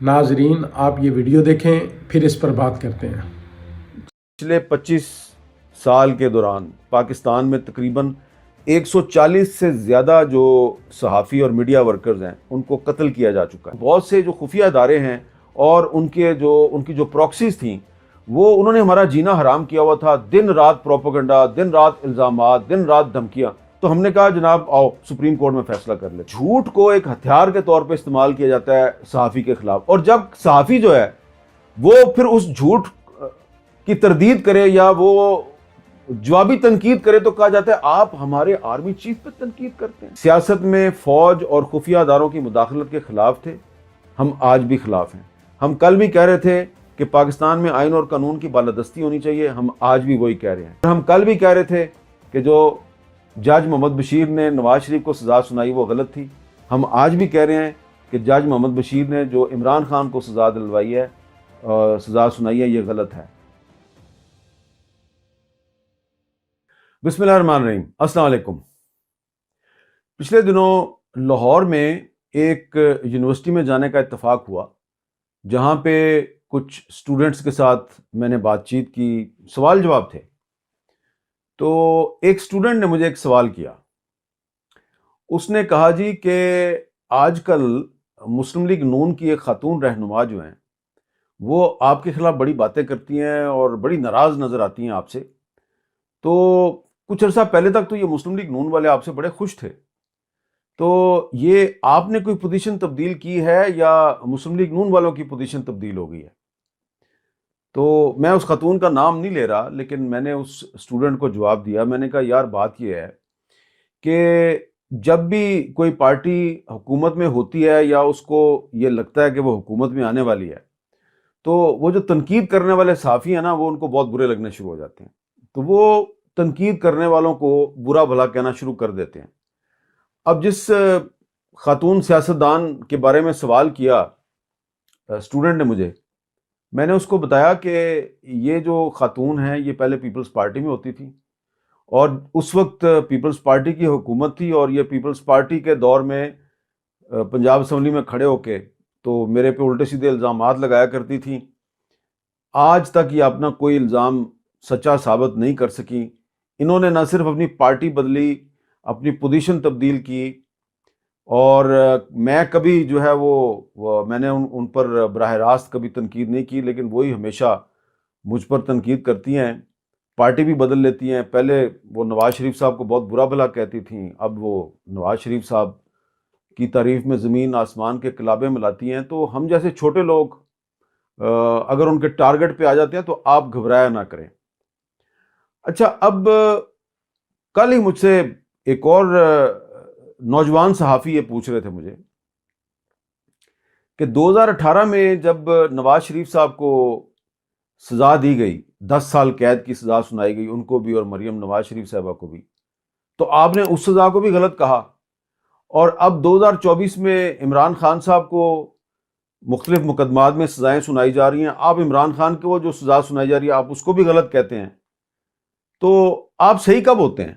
ناظرین آپ یہ ویڈیو دیکھیں پھر اس پر بات کرتے ہیں۔ پچھلے 25 سال کے دوران پاکستان میں تقریباً 140 سے زیادہ جو صحافی اور میڈیا ورکرز ہیں ان کو قتل کیا جا چکا ہے۔ بہت سے جو خفیہ ادارے ہیں اور ان کی جو پراکسیز تھیں وہ انہوں نے ہمارا جینا حرام کیا ہوا تھا، دن رات پروپیگنڈا، دن رات الزامات، دن رات دھمکیاں۔ تو ہم نے کہا جناب آؤ سپریم کورٹ میں فیصلہ کر لیں۔ جھوٹ کو ایک ہتھیار کے طور پہ استعمال کیا جاتا ہے صحافی کے خلاف، اور جب صحافی جو ہے وہ پھر اس جھوٹ کی تردید کرے یا وہ جوابی تنقید کرے تو کہا جاتا ہے آپ ہمارے آرمی چیف پہ تنقید کرتے ہیں۔ سیاست میں فوج اور خفیہ اداروں کی مداخلت کے خلاف تھے، ہم آج بھی خلاف ہیں۔ ہم کل بھی کہہ رہے تھے کہ پاکستان میں آئین اور قانون کی بالادستی ہونی چاہیے، ہم آج بھی وہی کہہ رہے ہیں۔ ہم کل بھی کہہ رہے تھے کہ جو جج محمد بشیر نے نواز شریف کو سزا سنائی وہ غلط تھی، ہم آج بھی کہہ رہے ہیں کہ جج محمد بشیر نے جو عمران خان کو سزا دلوائی ہے، سزا سنائی ہے، یہ غلط ہے۔ بسم اللہ الرحمن الرحیم، السلام علیکم۔ پچھلے دنوں لاہور میں ایک یونیورسٹی میں جانے کا اتفاق ہوا جہاں پہ کچھ اسٹوڈنٹس کے ساتھ میں نے بات چیت کی، سوال جواب تھے۔ تو ایک اسٹوڈنٹ نے مجھے ایک سوال کیا، اس نے کہا جی کہ آج کل مسلم لیگ نون کی ایک خاتون رہنما جو ہیں وہ آپ کے خلاف بڑی باتیں کرتی ہیں اور بڑی ناراض نظر آتی ہیں آپ سے۔ تو کچھ عرصہ پہلے تک تو یہ مسلم لیگ نون والے آپ سے بڑے خوش تھے، تو یہ آپ نے کوئی پوزیشن تبدیل کی ہے یا مسلم لیگ نون والوں کی پوزیشن تبدیل ہو گئی ہے؟ تو میں اس خاتون کا نام نہیں لے رہا، لیکن میں نے اس اسٹوڈنٹ کو جواب دیا، میں نے کہا یار بات یہ ہے کہ جب بھی کوئی پارٹی حکومت میں ہوتی ہے یا اس کو یہ لگتا ہے کہ وہ حکومت میں آنے والی ہے تو وہ جو تنقید کرنے والے صحافی ہیں نا وہ ان کو بہت برے لگنے شروع ہو جاتے ہیں، تو وہ تنقید کرنے والوں کو برا بھلا کہنا شروع کر دیتے ہیں۔ اب جس خاتون سیاستدان کے بارے میں سوال کیا اسٹوڈنٹ نے مجھے، میں نے اس کو بتایا کہ یہ جو خاتون ہیں یہ پہلے پیپلز پارٹی میں ہوتی تھی، اور اس وقت پیپلز پارٹی کی حکومت تھی، اور یہ پیپلز پارٹی کے دور میں پنجاب اسمبلی میں کھڑے ہو کے تو میرے پہ الٹے سیدھے الزامات لگایا کرتی تھیں۔ آج تک یہ اپنا کوئی الزام سچا ثابت نہیں کر سکیں۔ انہوں نے نہ صرف اپنی پارٹی بدلی، اپنی پوزیشن تبدیل کی، اور میں کبھی جو ہے وہ میں نے ان پر براہ راست کبھی تنقید نہیں کی، لیکن وہی ہمیشہ مجھ پر تنقید کرتی ہیں، پارٹی بھی بدل لیتی ہیں۔ پہلے وہ نواز شریف صاحب کو بہت برا بھلا کہتی تھیں، اب وہ نواز شریف صاحب کی تعریف میں زمین آسمان کے کلابے ملاتی ہیں۔ تو ہم جیسے چھوٹے لوگ اگر ان کے ٹارگٹ پہ آ جاتے ہیں تو آپ گھبرایا نہ کریں۔ اچھا، اب کل ہی مجھ سے ایک اور نوجوان صحافی یہ پوچھ رہے تھے مجھے کہ 2018 میں جب نواز شریف صاحب کو سزا دی گئی، 10 سال قید کی سزا سنائی گئی ان کو بھی اور مریم نواز شریف صاحبہ کو بھی، تو آپ نے اس سزا کو بھی غلط کہا، اور اب 2024 میں عمران خان صاحب کو مختلف مقدمات میں سزائیں سنائی جا رہی ہیں، آپ عمران خان کو جو سزا سنائی جا رہی ہے آپ اس کو بھی غلط کہتے ہیں، تو آپ صحیح کب ہوتے ہیں؟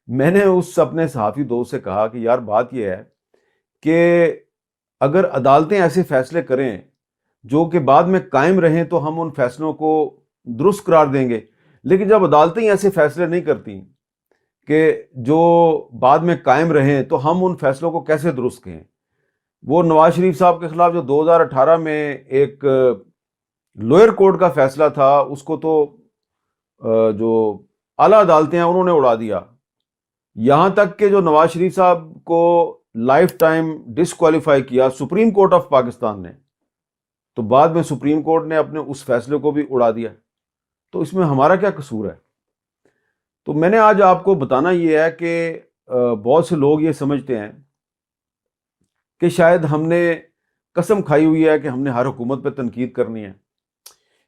میں نے اس اپنے صحافی دوست سے کہا کہ یار بات یہ ہے کہ اگر عدالتیں ایسے فیصلے کریں جو کہ بعد میں قائم رہیں تو ہم ان فیصلوں کو درست قرار دیں گے، لیکن جب عدالتیں ایسے فیصلے نہیں کرتی کہ جو بعد میں قائم رہیں تو ہم ان فیصلوں کو کیسے درست کہیں؟ وہ نواز شریف صاحب کے خلاف جو 2018 میں ایک لوئر کورٹ کا فیصلہ تھا اس کو تو جو اعلیٰ عدالتیں ہیں انہوں نے اڑا دیا، یہاں تک کہ جو نواز شریف صاحب کو لائف ٹائم ڈسکوالیفائی کیا سپریم کورٹ آف پاکستان نے، تو بعد میں سپریم کورٹ نے اپنے اس فیصلے کو بھی اڑا دیا۔ تو اس میں ہمارا کیا قصور ہے؟ تو میں نے آج آپ کو بتانا یہ ہے کہ بہت سے لوگ یہ سمجھتے ہیں کہ شاید ہم نے قسم کھائی ہوئی ہے کہ ہم نے ہر حکومت پہ تنقید کرنی ہے،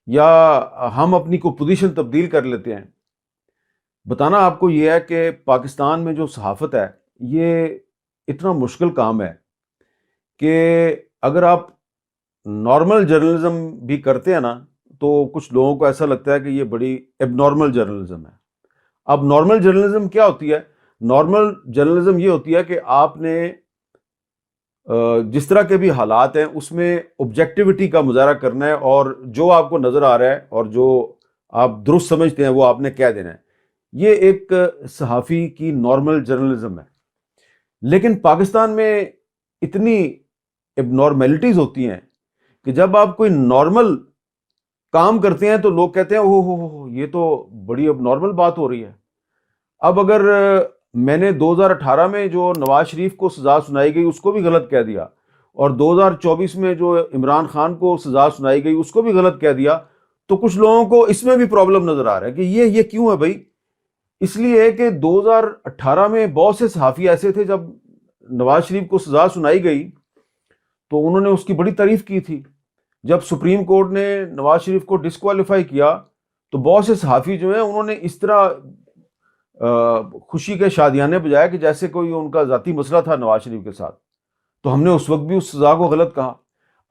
یا ہم اپنی کو پوزیشن تبدیل کر لیتے ہیں۔ بتانا آپ کو یہ ہے کہ پاکستان میں جو صحافت ہے یہ اتنا مشکل کام ہے کہ اگر آپ نارمل جرنلزم بھی کرتے ہیں نا تو کچھ لوگوں کو ایسا لگتا ہے کہ یہ بڑی ایب نارمل جرنلزم ہے۔ اب نارمل جرنلزم کیا ہوتی ہے؟ نارمل جرنلزم یہ ہوتی ہے کہ آپ نے جس طرح کے بھی حالات ہیں اس میں آبجیکٹیوٹی کا مظاہرہ کرنا ہے، اور جو آپ کو نظر آ رہا ہے اور جو آپ درست سمجھتے ہیں وہ آپ نے کہہ دینا ہے. یہ ایک صحافی کی نارمل جرنلزم ہے. لیکن پاکستان میں اتنی اب نارمیلٹیز ہوتی ہیں کہ جب آپ کوئی نارمل کام کرتے ہیں تو لوگ کہتے ہیں ہو یہ تو بڑی اب نارمل بات ہو رہی ہے. اب اگر میں نے 2018 میں جو نواز شریف کو سزا سنائی گئی اس کو بھی غلط کہہ دیا، اور 2024 میں جو عمران خان کو سزا سنائی گئی اس کو بھی غلط کہہ دیا، تو کچھ لوگوں کو اس میں بھی پرابلم نظر آ رہا ہے کہ یہ کیوں ہے بھائی. اس لیے کہ 2018 میں بہت سے صحافی ایسے تھے، جب نواز شریف کو سزا سنائی گئی تو انہوں نے اس کی بڑی تعریف کی تھی. جب سپریم کورٹ نے نواز شریف کو ڈسکوالیفائی کیا تو بہت سے صحافی جو ہیں انہوں نے اس طرح خوشی کے شادیانے بجائے کہ جیسے کوئی ان کا ذاتی مسئلہ تھا نواز شریف کے ساتھ. تو ہم نے اس وقت بھی اس سزا کو غلط کہا.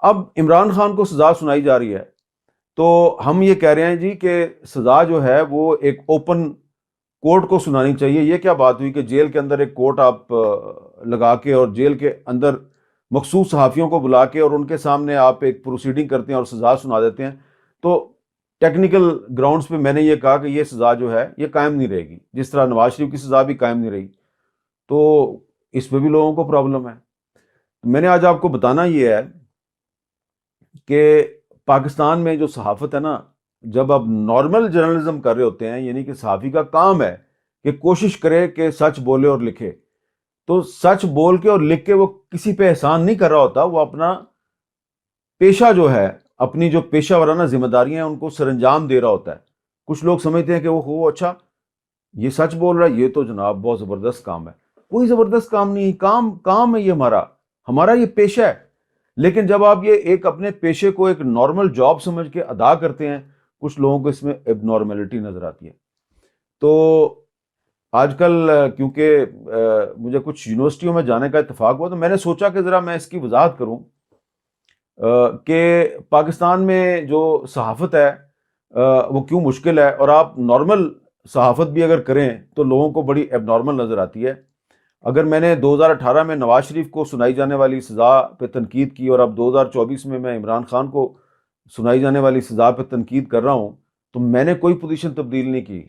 اب عمران خان کو سزا سنائی جا رہی ہے تو ہم یہ کہہ رہے ہیں جی کہ سزا جو ہے وہ ایک اوپن کورٹ کو سنانی چاہیے. یہ کیا بات ہوئی کہ جیل کے اندر ایک کورٹ آپ لگا کے اور جیل کے اندر مخصوص صحافیوں کو بلا کے اور ان کے سامنے آپ ایک پروسیڈنگ کرتے ہیں اور سزا سنا دیتے ہیں. تو ٹیکنیکل گراؤنڈز پہ میں نے یہ کہا کہ یہ سزا جو ہے یہ قائم نہیں رہے گی، جس طرح نواز شریف کی سزا بھی قائم نہیں رہی، تو اس پہ بھی لوگوں کو پرابلم ہے. میں نے آج آپ کو بتانا یہ ہے کہ پاکستان میں جو صحافت ہے نا، جب آپ نارمل جرنلزم کر رہے ہوتے ہیں، یعنی کہ صحافی کا کام ہے کہ کوشش کرے کہ سچ بولے اور لکھے، تو سچ بول کے اور لکھ کے وہ کسی پہ احسان نہیں کر رہا ہوتا، وہ اپنا پیشہ جو ہے، اپنی جو پیشہ ورانہ ذمہ داریاں ہیں ان کو سر انجام دے رہا ہوتا ہے. کچھ لوگ سمجھتے ہیں کہ وہ اچھا یہ سچ بول رہا ہے، یہ تو جناب بہت زبردست کام ہے. کوئی زبردست کام نہیں، کام ہے یہ ہمارا یہ پیشہ ہے. لیکن جب آپ یہ ایک اپنے پیشے کو ایک نارمل جاب سمجھ کے ادا کرتے ہیں، کچھ لوگوں کو اس میں اب نارملٹی نظر آتی ہے. تو آج کل کیونکہ مجھے کچھ یونیورسٹیوں میں جانے کا اتفاق ہوا تو میں نے سوچا کہ ذرا میں اس کی وضاحت کروں کہ پاکستان میں جو صحافت ہے وہ کیوں مشکل ہے، اور آپ نارمل صحافت بھی اگر کریں تو لوگوں کو بڑی اب نارمل نظر آتی ہے. اگر میں نے 2018 میں نواز شریف کو سنائی جانے والی سزا پہ تنقید کی اور اب 2024 میں عمران خان کو سنائی جانے والی سزا پہ تنقید کر رہا ہوں، تو میں نے کوئی پوزیشن تبدیل نہیں کی.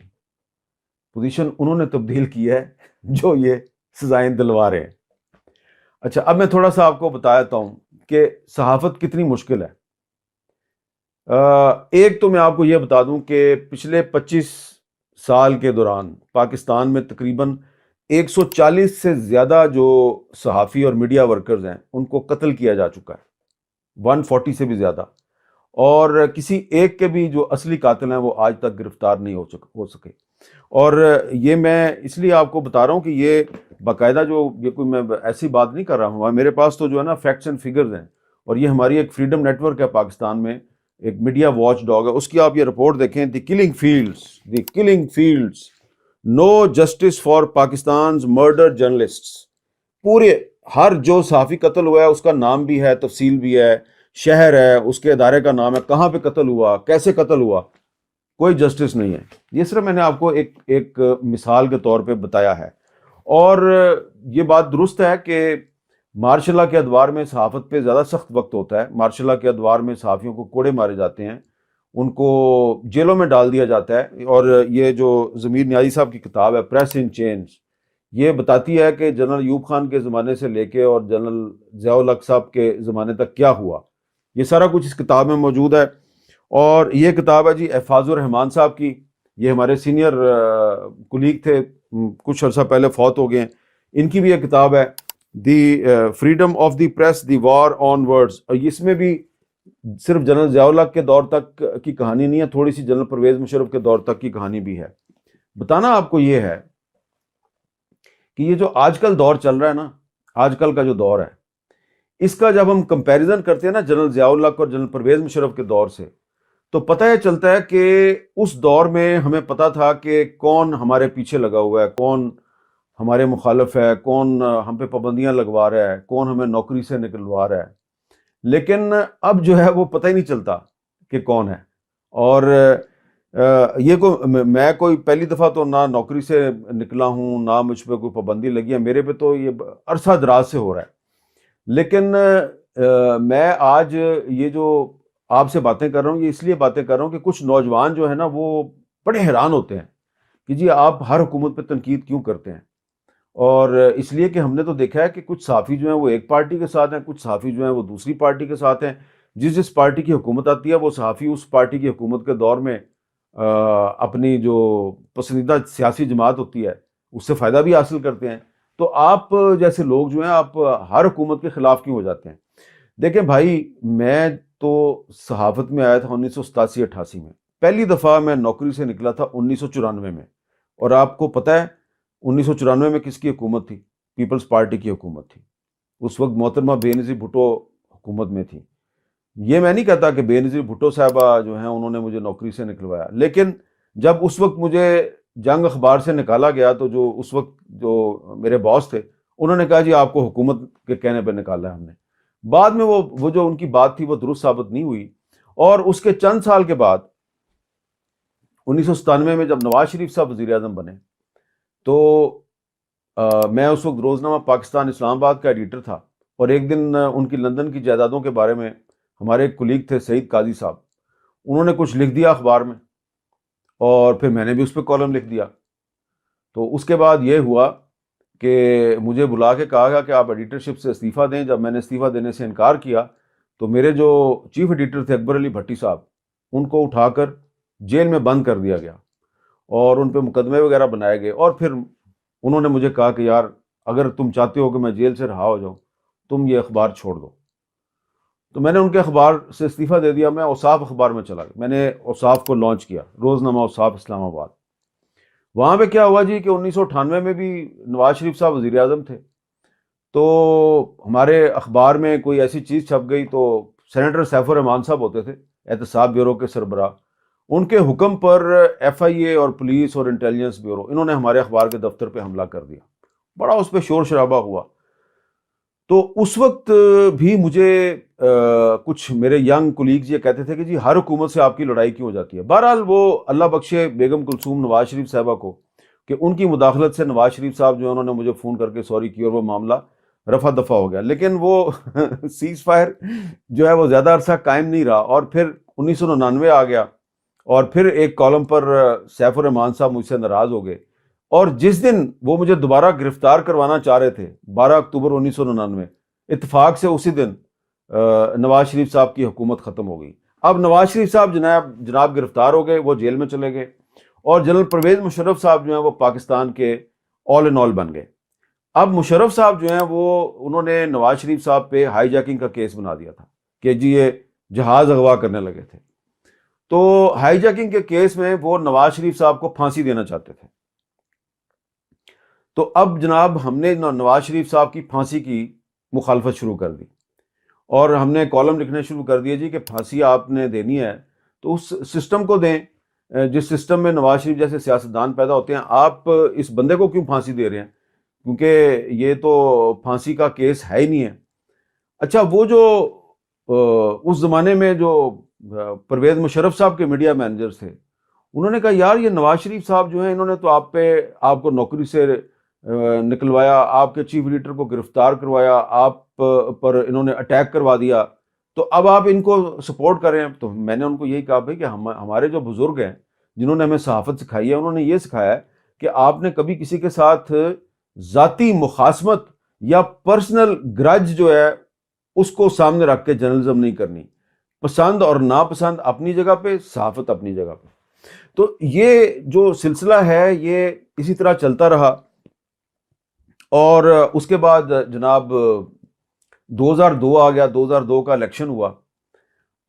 پوزیشن انہوں نے تبدیل کی ہے جو یہ سزائیں دلوا رہے ہیں. اچھا، اب میں تھوڑا سا آپ کو بتاتا ہوں کہ صحافت کتنی مشکل ہے. ایک تو میں آپ کو یہ بتا دوں کہ پچھلے 25 سال کے دوران پاکستان میں تقریباً 140 سے زیادہ جو صحافی اور میڈیا ورکرز ہیں ان کو قتل کیا جا چکا ہے، 140 سے بھی زیادہ. اور کسی ایک کے بھی جو اصلی قاتل ہیں وہ آج تک گرفتار نہیں ہو سکے. اور یہ میں اس لیے آپ کو بتا رہا ہوں کہ یہ باقاعدہ یہ کوئی میں ایسی بات نہیں کر رہا ہوں، میرے پاس تو جو ہے نا فیکٹس اینڈ فگرز ہیں، اور یہ ہماری ایک فریڈم نیٹ ورک ہے پاکستان میں، ایک میڈیا واچ ڈاگ ہے، اس کی آپ یہ رپورٹ دیکھیں، the killing fields no justice for Pakistan's murder journalists. پورے ہر جو صحافی قتل ہوا ہے اس کا نام بھی ہے، تفصیل بھی ہے، شہر ہے، اس کے ادارے کا نام ہے، کہاں پہ قتل ہوا، کیسے قتل ہوا، کوئی جسٹس نہیں ہے. یہ صرف میں نے آپ کو ایک مثال کے طور پہ بتایا ہے. اور یہ بات درست ہے کہ مارشل لا کے ادوار میں صحافت پہ زیادہ سخت وقت ہوتا ہے. مارشل لا کے ادوار میں صحافیوں کو کوڑے مارے جاتے ہیں، ان کو جیلوں میں ڈال دیا جاتا ہے. اور یہ جو ضمیر نیازی صاحب کی کتاب ہے پریس ان چینز، یہ بتاتی ہے کہ جنرل ایوب خان کے زمانے سے لے کے اور جنرل ضیاء الحق صاحب کے زمانے تک کیا ہوا، یہ سارا کچھ اس کتاب میں موجود ہے. اور یہ کتاب ہے جی احفاظ الرحمان صاحب کی، یہ ہمارے سینئر کولیگ تھے، کچھ عرصہ پہلے فوت ہو گئے ہیں. ان کی بھی ایک کتاب ہے the freedom of the press, the war on words. اور اس میں بھی صرف جنرل ضیاء الحق کے دور تک کی کہانی نہیں ہے، تھوڑی سی جنرل پرویز مشرف کے دور تک کی کہانی بھی ہے. بتانا آپ کو یہ ہے کہ یہ جو آج کل دور چل رہا ہے نا، آج کل کا جو دور ہے، اس کا جب ہم کمپیریزن کرتے ہیں نا جنرل ضیاء الحق اور جنرل پرویز مشرف کے دور سے، تو پتہ یہ چلتا ہے کہ اس دور میں ہمیں پتہ تھا کہ کون ہمارے پیچھے لگا ہوا ہے، کون ہمارے مخالف ہے، کون ہم پہ پابندیاں لگوا رہا ہے، کون ہمیں نوکری سے نکلوا رہا ہے. لیکن اب جو ہے وہ پتہ ہی نہیں چلتا کہ کون ہے. اور یہ میں کوئی پہلی دفعہ تو نہ نوکری سے نکلا ہوں، نہ مجھ پہ کوئی پابندی لگی ہے، میرے پہ تو یہ عرصہ دراز سے ہو رہا ہے. لیکن میں آج یہ جو آپ سے باتیں کر رہا ہوں یہ اس لیے باتیں کر رہا ہوں کہ کچھ نوجوان جو ہے نا وہ بڑے حیران ہوتے ہیں کہ جی آپ ہر حکومت پہ تنقید کیوں کرتے ہیں، اور اس لیے کہ ہم نے تو دیکھا ہے کہ کچھ صحافی جو ہیں وہ ایک پارٹی کے ساتھ ہیں، کچھ صحافی جو ہیں وہ دوسری پارٹی کے ساتھ ہیں، جس پارٹی کی حکومت آتی ہے وہ صحافی اس پارٹی کی حکومت کے دور میں اپنی جو پسندیدہ سیاسی جماعت ہوتی ہے اس سے فائدہ بھی حاصل کرتے ہیں۔ تو آپ جیسے لوگ جو ہیں آپ ہر حکومت کے خلاف کیوں ہو جاتے ہیں؟ دیکھیں بھائی، میں تو صحافت میں آیا تھا 1987-88 میں، پہلی دفعہ میں نوکری سے نکلا تھا 1994 میں، اور آپ کو پتہ ہے 1994 میں کس کی حکومت تھی؟ پیپلز پارٹی کی حکومت تھی۔ اس وقت محترمہ بے نظیر بھٹو حکومت میں تھی۔ یہ میں نہیں کہتا کہ بے نظیر بھٹو صاحبہ جو ہیں انہوں نے مجھے نوکری سے نکلوایا، لیکن جب اس وقت مجھے جنگ اخبار سے نکالا گیا تو جو اس وقت جو میرے باس تھے انہوں نے کہا جی آپ کو حکومت کے کہنے پہ نکالا ہے ہم نے۔ بعد میں وہ جو ان کی بات تھی وہ درست ثابت نہیں ہوئی، اور اس کے چند سال کے بعد 1997 میں جب نواز شریف صاحب وزیر اعظم بنے تو میں اس وقت روزنامہ پاکستان اسلام آباد کا ایڈیٹر تھا، اور ایک دن ان کی لندن کی جائیدادوں کے بارے میں ہمارے ایک کولیگ تھے سعید قاضی صاحب، انہوں نے کچھ لکھ دیا اخبار میں، اور پھر میں نے بھی اس پہ کالم لکھ دیا۔ تو اس کے بعد یہ ہوا کہ مجھے بلا کے کہا گیا کہ آپ ایڈیٹرشپ سے استعفیٰ دیں۔ جب میں نے استعفیٰ دینے سے انکار کیا تو میرے جو چیف ایڈیٹر تھے اکبر علی بھٹی صاحب، ان کو اٹھا کر جیل میں بند کر دیا گیا اور ان پہ مقدمے وغیرہ بنائے گئے، اور پھر انہوں نے مجھے کہا کہ یار اگر تم چاہتے ہو کہ میں جیل سے رہا ہو جاؤں تم یہ اخبار چھوڑ دو۔ تو میں نے ان کے اخبار سے استعفیٰ دے دیا، میں اوصاف اخبار میں چلا گیا، میں نے اوصاف کو لانچ کیا، روزنامہ اوصاف اسلام آباد۔ وہاں پہ کیا ہوا جی کہ 1998 میں بھی نواز شریف صاحب وزیر اعظم تھے، تو ہمارے اخبار میں کوئی ایسی چیز چھپ گئی تو سینیٹر سیف الرحمان صاحب ہوتے تھے احتساب بیورو کے سربراہ، ان کے حکم پر ایف آئی اے اور پولیس اور انٹیلیجنس بیورو انہوں نے ہمارے اخبار کے دفتر پہ حملہ کر دیا، بڑا اس پہ شور شرابہ ہوا۔ تو اس وقت بھی مجھے کچھ میرے ینگ کولیگز یہ کہتے تھے کہ جی ہر حکومت سے آپ کی لڑائی کیوں ہو جاتی ہے۔ بہرحال وہ اللہ بخشے بیگم کلثوم نواز شریف صاحبہ کو کہ ان کی مداخلت سے نواز شریف صاحب جو انہوں نے مجھے فون کر کے سوری کی اور وہ معاملہ رفع دفع ہو گیا، لیکن وہ سیز فائر جو ہے وہ زیادہ عرصہ قائم نہیں رہا، اور پھر 1999 آ گیا، اور پھر ایک کالم پر سیف الرحمان صاحب مجھ سے ناراض ہو گئے، اور جس دن وہ مجھے دوبارہ گرفتار کروانا چاہ رہے تھے 12 اکتوبر 1999، اتفاق سے اسی دن نواز شریف صاحب کی حکومت ختم ہو گئی۔ اب نواز شریف صاحب جناب گرفتار ہو گئے، وہ جیل میں چلے گئے، اور جنرل پرویز مشرف صاحب جو ہیں وہ پاکستان کے آل ان آل بن گئے۔ اب مشرف صاحب جو ہیں انہوں نے نواز شریف صاحب پہ ہائی جیکنگ کا کیس بنا دیا تھا کہ جی یہ جہاز اغوا کرنے لگے تھے، تو ہائی جیکنگ کے کیس میں وہ نواز شریف صاحب کو پھانسی دینا چاہتے تھے۔ تو اب جناب ہم نے نواز شریف صاحب کی پھانسی کی مخالفت شروع کر دی، اور ہم نے کالم لکھنے شروع کر دیے جی کہ پھانسی آپ نے دینی ہے تو اس سسٹم کو دیں جس سسٹم میں نواز شریف جیسے سیاستدان پیدا ہوتے ہیں، آپ اس بندے کو کیوں پھانسی دے رہے ہیں، کیونکہ یہ تو پھانسی کا کیس ہے ہی نہیں ہے۔ اچھا، وہ جو اس زمانے میں جو پرویز مشرف صاحب کے میڈیا مینیجرز تھے انہوں نے کہا یار یہ نواز شریف صاحب جو ہیں انہوں نے تو آپ کو نوکری سے نکلوایا، آپ کے چیف ایڈیٹر کو گرفتار کروایا، آپ پر انہوں نے اٹیک کروا دیا، تو اب آپ ان کو سپورٹ کر رہے ہیں۔ تو میں نے ان کو یہی کہا بھائی کہ ہمارے جو بزرگ ہیں جنہوں نے ہمیں صحافت سکھائی ہے انہوں نے یہ سکھایا ہے کہ آپ نے کبھی کسی کے ساتھ ذاتی مخاصمت یا پرسنل گرج جو ہے اس کو سامنے رکھ کے جرنلزم نہیں کرنی، پسند اور ناپسند اپنی جگہ پہ، صحافت اپنی جگہ پہ۔ تو یہ جو سلسلہ ہے یہ اسی طرح چلتا رہا، اور اس کے بعد جناب 2002 آ گیا، 2002 کا الیکشن ہوا۔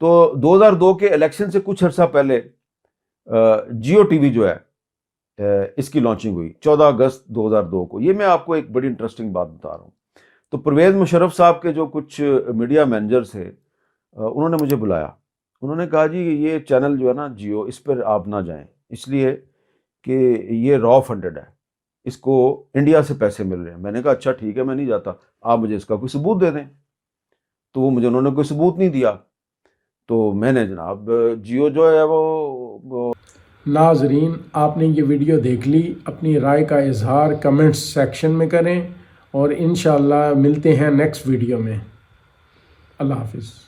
تو 2002 کے الیکشن سے کچھ عرصہ پہلے جیو ٹی وی جو ہے اس کی لانچنگ ہوئی 14 اگست 2002 کو۔ یہ میں آپ کو ایک بڑی انٹرسٹنگ بات بتا رہا ہوں۔ تو پرویز مشرف صاحب کے جو کچھ میڈیا مینیجرز تھے انہوں نے مجھے بلایا، انہوں نے کہا جی یہ چینل جو ہے نا جیو، اس پر آپ نہ جائیں، اس لیے کہ یہ را فنڈڈ ہے، اس کو انڈیا سے پیسے مل رہے ہیں۔ میں نے کہا اچھا ٹھیک ہے میں نہیں جاتا، آپ مجھے اس کا کوئی ثبوت دے دیں۔ تو انہوں نے کوئی ثبوت نہیں دیا، تو میں نے جناب جیو جو ہے وہ ناظرین آپ نے یہ ویڈیو دیکھ لی، اپنی رائے کا اظہار کمنٹس سیکشن میں کریں اور انشاءاللہ ملتے ہیں نیکسٹ ویڈیو میں. اللہ حافظ.